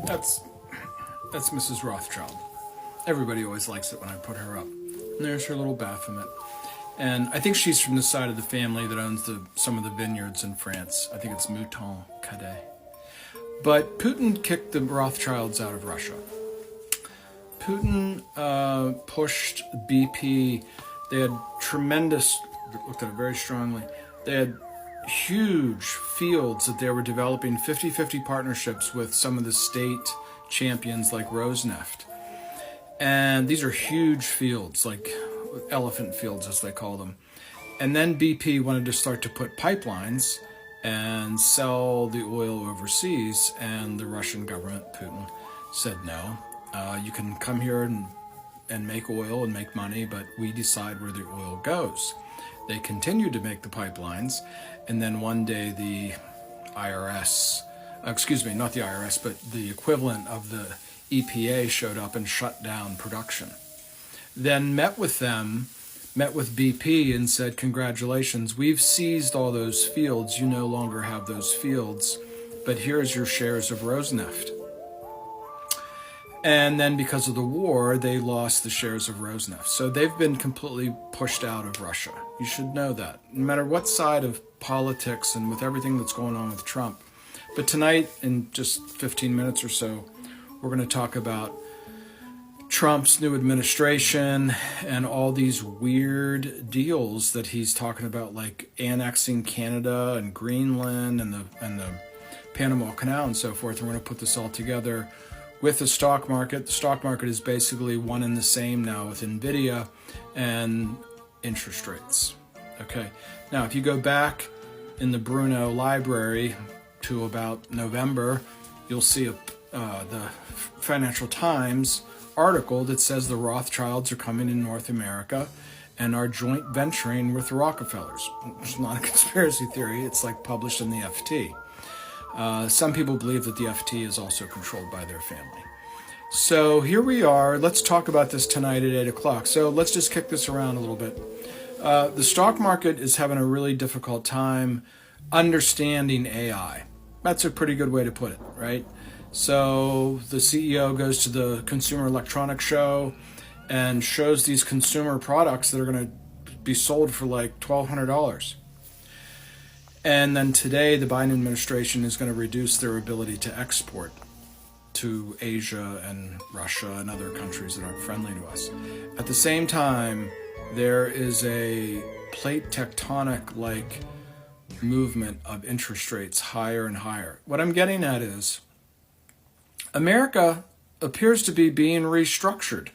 That's Mrs. Rothschild. Everybody always likes it when I put her up. And there's her little Baphomet. And I think she's from the side of the family that owns some of the vineyards in France. I think it's Mouton Cadet. But Putin kicked the Rothschilds out of Russia. Putin pushed BP. They had looked at it very strongly, they had huge fields that they were developing, 50-50 partnerships with some of the state champions like Rosneft. And these are huge fields, like elephant fields as they call them. And then BP wanted to start to put pipelines and sell the oil overseas, and the Russian government, Putin, said no. You can come here and make oil and make money, but we decide where the oil goes. They continued to make the pipelines, and then one day the IRS, not the IRS, but the equivalent of the EPA showed up and shut down production. Then met with BP and said, congratulations, we've seized all those fields. You no longer have those fields, but here's your shares of Rosneft. And then because of the war, they lost the shares of Rosneft. So they've been completely pushed out of Russia. You should know that, no matter what side of politics and with everything that's going on with Trump. But tonight, in just 15 minutes or so, we're going to talk about Trump's new administration and all these weird deals that he's talking about, like annexing Canada and Greenland and the Panama Canal and so forth. We're going to put this all together with the stock market. The stock market is basically one and the same now with Nvidia and interest rates. Okay. Now, if you go back in the Bruno library to about November, you'll see the Financial Times article that says the Rothschilds are coming in North America and are joint venturing with the Rockefellers. It's not a conspiracy theory. It's like published in the FT. Some people believe that the FT is also controlled by their family. So here we are. Let's talk about this tonight at 8 o'clock. So let's just kick this around a little bit. The stock market is having a really difficult time understanding AI. That's a pretty good way to put it, right? So the CEO goes to the Consumer Electronics Show and shows these consumer products that are going to be sold for like $1,200. And then today, the Biden administration is going to reduce their ability to export to Asia and Russia and other countries that aren't friendly to us. At the same time, there is a plate tectonic-like movement of interest rates higher and higher. What I'm getting at is America appears to be being restructured.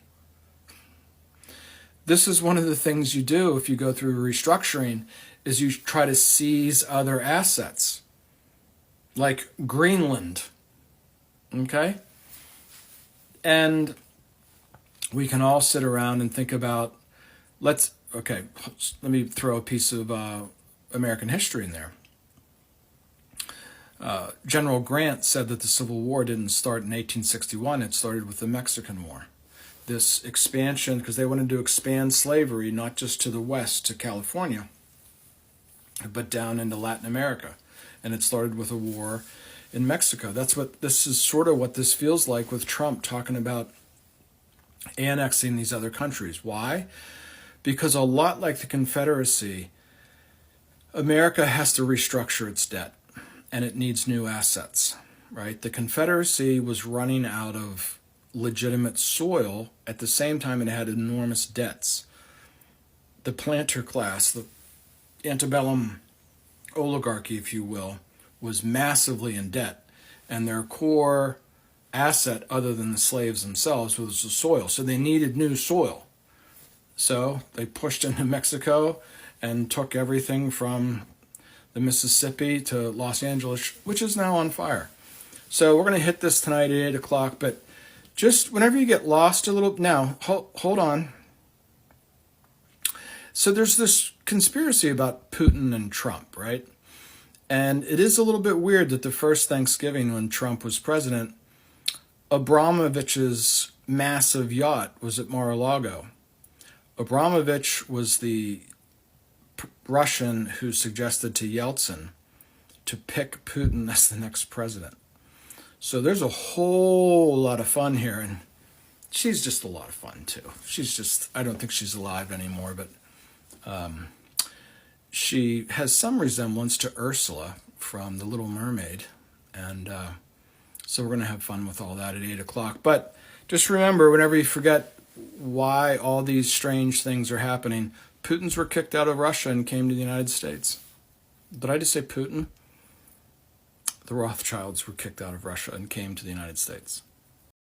This is one of the things you do if you go through restructuring, is you try to seize other assets, like Greenland, okay? And we can all sit around and think about, let me throw a piece of American history in there. General Grant said that the Civil War didn't start in 1861, it started with the Mexican War. This expansion, because they wanted to expand slavery not just to the west, to California, but down into Latin America. And it started with a war in Mexico. This is sort of what this feels like with Trump talking about annexing these other countries. Why? Because a lot like the Confederacy, America has to restructure its debt, and it needs new assets, right? The Confederacy was running out of legitimate soil. At the same time, it had enormous debts. The planter class, the antebellum oligarchy, if you will, was massively in debt, and their core asset, other than the slaves themselves, was the soil. So they needed new soil. So they pushed into Mexico and took everything from the Mississippi to Los Angeles, which is now on fire. So we're going to hit this tonight at 8 o'clock, but just whenever you get lost a little, now, hold on. So there's this conspiracy about Putin and Trump, right? And it is a little bit weird that the first Thanksgiving when Trump was president, Abramovich's massive yacht was at Mar-a-Lago. Abramovich was the Russian who suggested to Yeltsin to pick Putin as the next president. So there's a whole lot of fun here, and she's just a lot of fun too. She's just, I don't think she's alive anymore, but she has some resemblance to Ursula from The Little Mermaid, and so we're going to have fun with all that at 8 o'clock. But just remember, whenever you forget why all these strange things are happening, Putins were kicked out of Russia and came to the United States. Did I just say Putin? The Rothschilds were kicked out of Russia and came to the United States.